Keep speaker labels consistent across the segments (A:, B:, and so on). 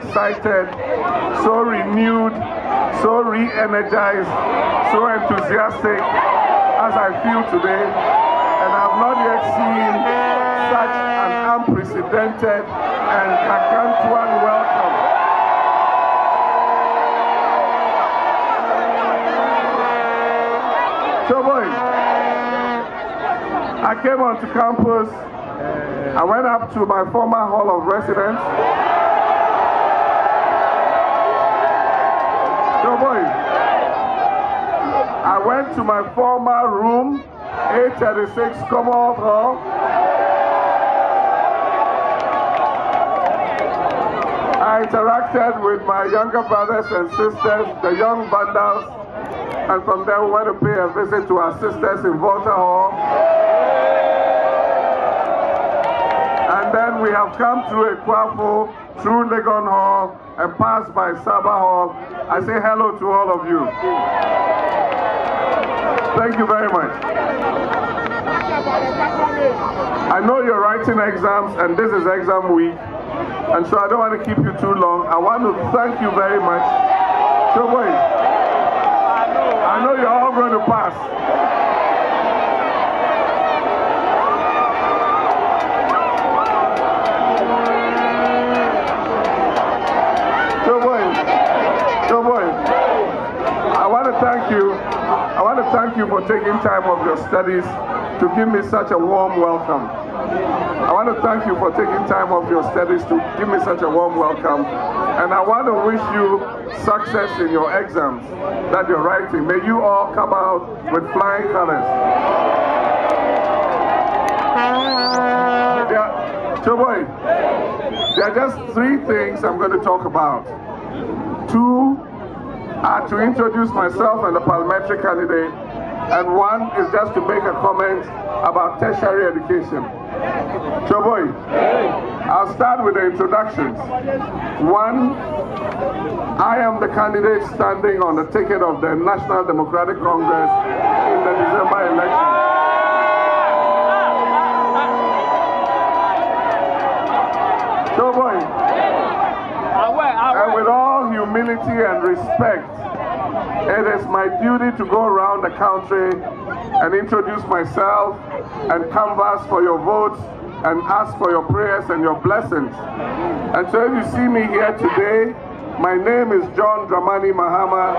A: excited, so renewed, so re-energized, so enthusiastic as I feel today, and I've not yet seen such an unprecedented and gargantuan welcome. So boy, I came onto campus, I went up to my former hall of residence. So boy, I went to my former room, 836 Commonwealth Hall. I interacted with my younger brothers and sisters, the young vandals, and from there we went to pay a visit to our sisters in Volta Hall. And then we have come through Ekwafo, through Legon Hall, and passed by Saba Hall. I say hello to all of you. Thank you very much. I know you're writing exams, and this is exam week, and so I don't want to keep you too long. I want to thank you very much. So wait, I know you're all going to pass. So boy, I want to thank you. I want to thank you for taking time of your studies to give me such a warm welcome. I want to thank you for taking time off your studies to give me such a warm welcome. And I want to wish you success in your exams that you're writing. May you all come out with flying colors. So boy, there are just 3 things I'm going to talk about. 2 are to introduce myself and the parliamentary candidate, and 1 is just to make a comment about tertiary education. So boy, I'll start with the introductions. 1, I am the candidate standing on the ticket of the National Democratic Congress in the December election. So boy, and with all humility and respect, it is my duty to go around the country and introduce myself and canvass for your votes and ask for your prayers and your blessings. And so if you see me here today, my name is John Dramani Mahama.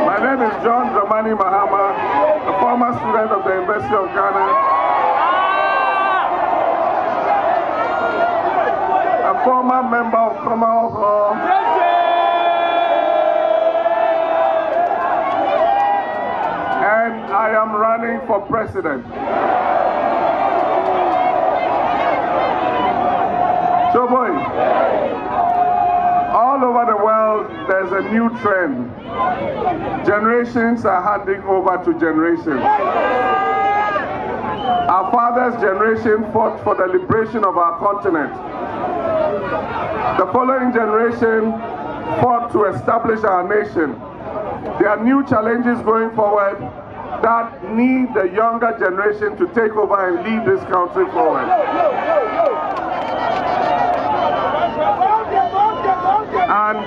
A: My name is John Dramani Mahama, a former student of the University of Ghana, a former member of Commonwealth Hall, and I am running for president. So boy, all over the world there's a new trend. Generations are handing over to generations. Our father's generation fought for the liberation of our continent. The following generation fought to establish our nation. There are new challenges going forward that need the younger generation to take over and lead this country forward. And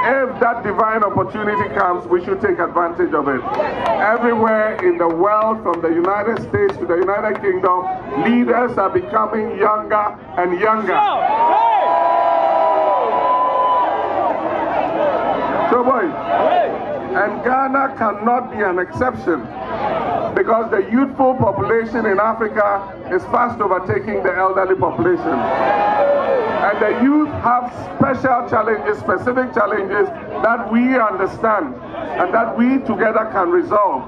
A: if that divine opportunity comes, we should take advantage of it. Everywhere in the world, from the United States to the United Kingdom, leaders are becoming younger and younger. So boy, and Ghana cannot be an exception, because the youthful population in Africa is fast overtaking the elderly population. And the youth have special challenges, specific challenges that we understand and that we together can resolve.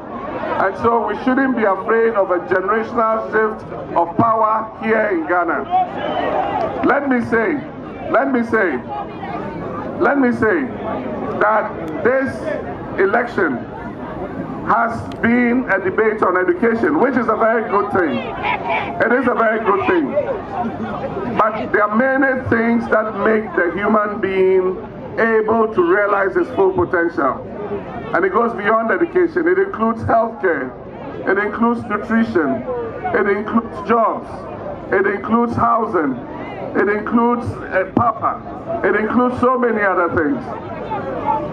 A: And so we shouldn't be afraid of a generational shift of power here in Ghana. Let me say that this election has been a debate on education, which is a very good thing. It is a very good thing. But there are many things that make the human being able to realize his full potential. And it goes beyond education. It includes healthcare. It includes nutrition. It includes jobs. It includes housing. It includes power. It includes so many other things.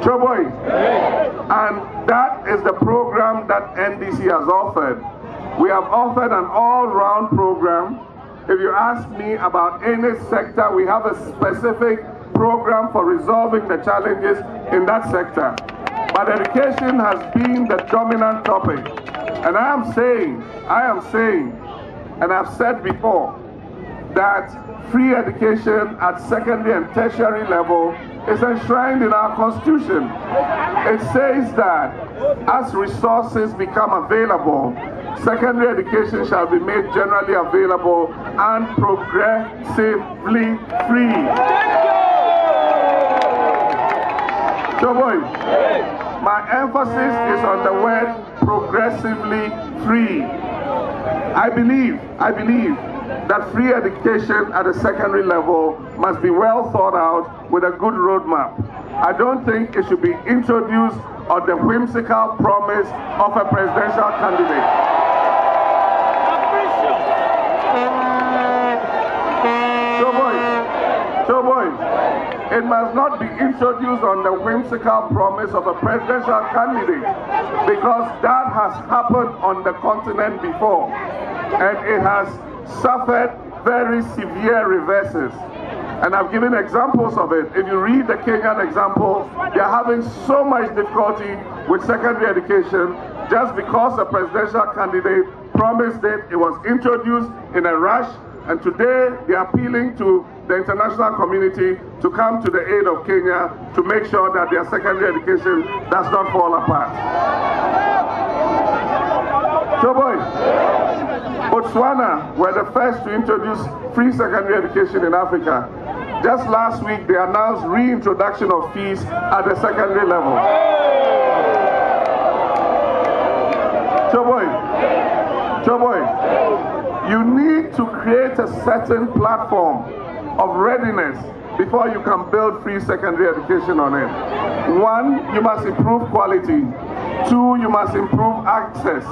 A: Choboy. And that is the program that NDC has offered. We have offered an all-round program. If you ask me about any sector, we have a specific program for resolving the challenges in that sector. But education has been the dominant topic. And I am saying, and I've said before, that free education at secondary and tertiary level is enshrined in our Constitution. It says that as resources become available, secondary education shall be made generally available and progressively free. So boys, my emphasis is on the word progressively free. I believe that free education at the secondary level must be well thought out with a good roadmap. I don't think it should be introduced on the whimsical promise of a presidential candidate. So boys, it must not be introduced on the whimsical promise of a presidential candidate, because that has happened on the continent before, and it has suffered very severe reverses. And I've given examples of it. If you read the Kenyan example, they're having so much difficulty with secondary education just because the presidential candidate promised it. It was introduced in a rush, and today they're appealing to the international community to come to the aid of Kenya to make sure that their secondary education does not fall apart. So boys, Botswana were the first to introduce free secondary education in Africa. Just last week, they announced reintroduction of fees at the secondary level. Choboy, you need to create a certain platform of readiness before you can build free secondary education on it. 1, you must improve quality. 2, you must improve access.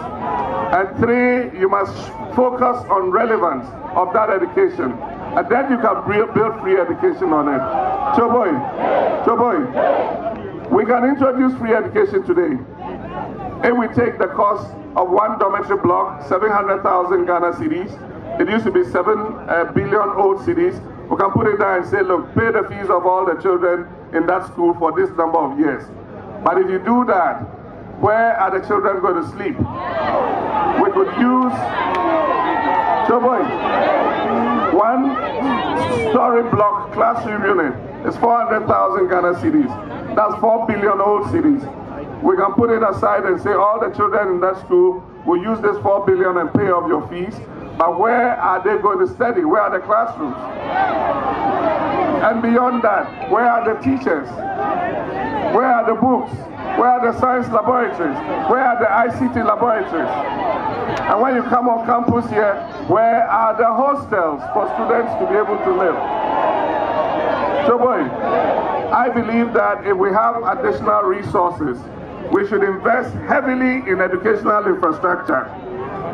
A: And 3, you must focus on relevance of that education. And then you can build free education on it. Choboy, we can introduce free education today. If we take the cost of 1 dormitory block, 700,000 Ghana cedis, it used to be 7 billion old cedis. We can put it there and say, look, pay the fees of all the children in that school for this number of years. But if you do that, where are the children going to sleep? We could use, Choboy, 1-story block classroom unit is 400,000 Ghana cedis. That's 4 billion old cedis. We can put it aside and say all the children in that school will use this 4 billion and pay off your fees. But where are they going to study? Where are the classrooms? And beyond that, where are the teachers? Where are the books? Where are the science laboratories? Where are the ICT laboratories? And when you come on campus here, where are the hostels for students to be able to live? So boy, I believe that if we have additional resources, we should invest heavily in educational infrastructure.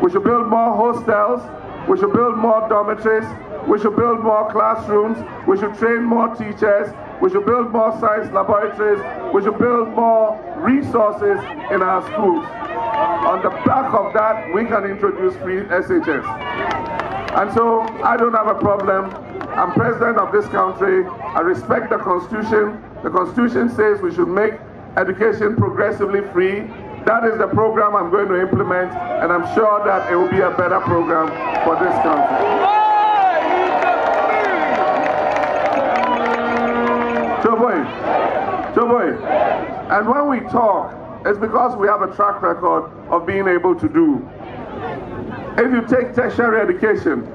A: We should build more hostels, we should build more dormitories, we should build more classrooms, we should train more teachers, we should build more science laboratories, we should build more resources in our schools. On the back of that, we can introduce free SHS. And so, I don't have a problem. I'm president of this country. I respect the Constitution. The Constitution says we should make education progressively free. That is the program I'm going to implement, and I'm sure that it will be a better program for this country. Choboy, and when we talk, it's because we have a track record of being able to do. If you take tertiary education,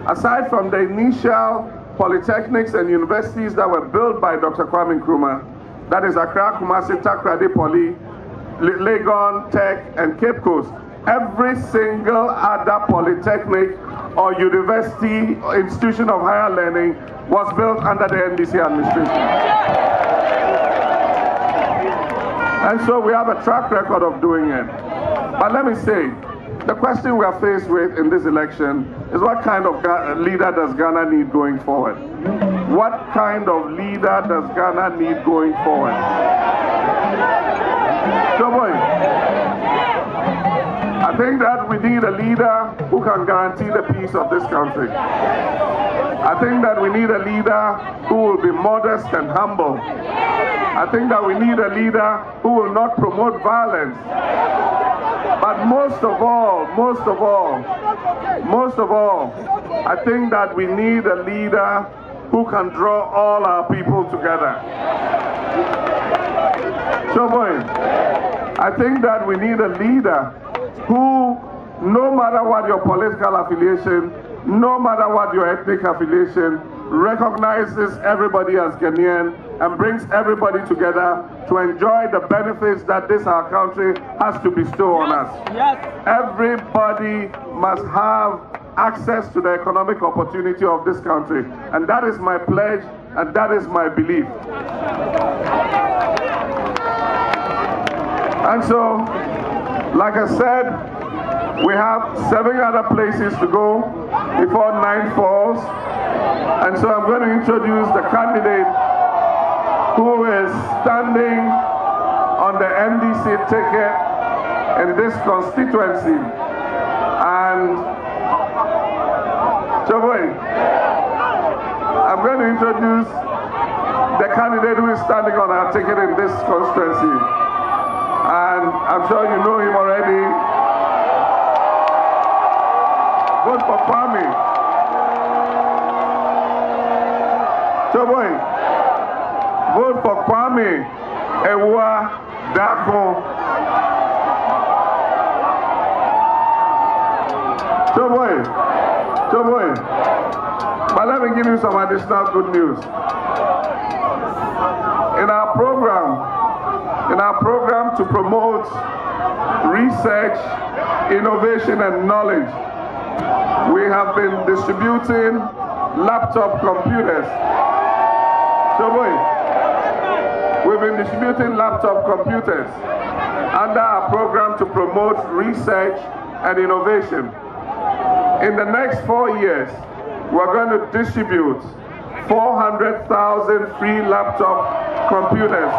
A: aside from the initial polytechnics and universities that were built by Dr. Kwame Nkrumah, that is Accra, Kumasi, Takoradi Poly, Legon, Tech, and Cape Coast, every single other polytechnic or university or institution of higher learning was built under the NDC administration. And so we have a track record of doing it. But let me say, the question we are faced with in this election is what kind of leader does Ghana need going forward? What kind of leader does Ghana need going forward? So boy, I think that we need a leader who can guarantee the peace of this country. I think that we need a leader who will be modest and humble. I think that we need a leader who will not promote violence. But most of all, I think that we need a leader who can draw all our people together. So boy, I think that we need a leader who, no matter what your political affiliation, no matter what your ethnic affiliation, recognizes everybody as Ghanaian and brings everybody together to enjoy the benefits that this our country has to bestow on us. Yes. Everybody must have access to the economic opportunity of this country. And that is my pledge, and that is my belief. And so, like I said, we have 7 other places to go before 9 falls. And so I'm going to introduce the candidate who is standing on the NDC ticket in this constituency. And so I'm going to introduce the candidate who is standing on our ticket in this constituency. And I'm sure you know him already. Vote for Kwame. So vote for Kwame Ewa Dako. So but let me give you some additional good news. In our program to promote research, innovation, and knowledge, we have been distributing laptop computers. So we've been distributing laptop computers under our program to promote research and innovation. In the next 4 years, we're going to distribute 400,000 free laptop computers.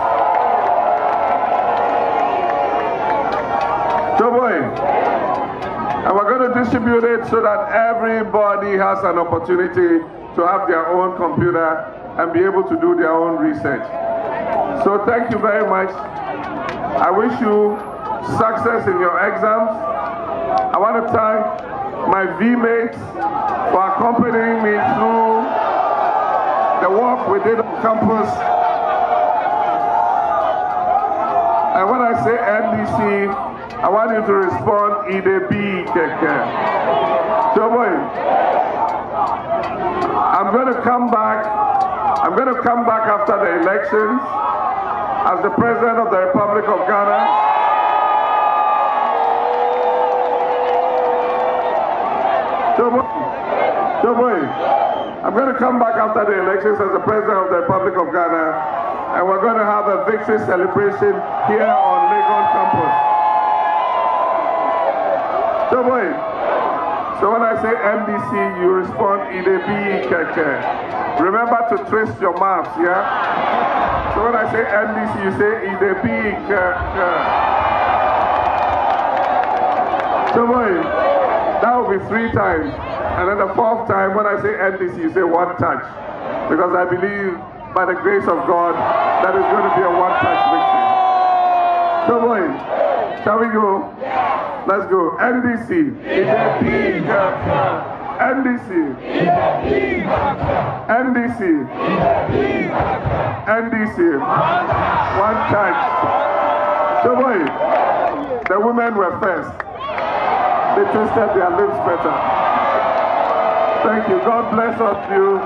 A: So and we're going to distribute it so that everybody has an opportunity to have their own computer and be able to do their own research. So thank you very much. I wish you success in your exams. I want to thank my V-mates for accompanying me through the work we did on campus. And when I say NDC, I want you to respond IDB Keke. So I'm going to come back after the elections as the President of the Republic of Ghana. I'm going to come back after the elections as the President of the Republic of Ghana, and we're going to have a victory celebration here on Legon campus. So when I say NDC, you respond IDB Keke. Remember to twist your mouths, yeah? So when I say NDC, you say IDB Keke. So that will be 3 times. And then the 4th time, when I say NDC, you say 1 touch. Because I believe, by the grace of God, that is going to be a 1-touch victory. So shall we go? Let's go. NDC. NDC. NDC. NDC. 1 touch. So the women were first. They twisted their lips better. Thank you. God bless all of you.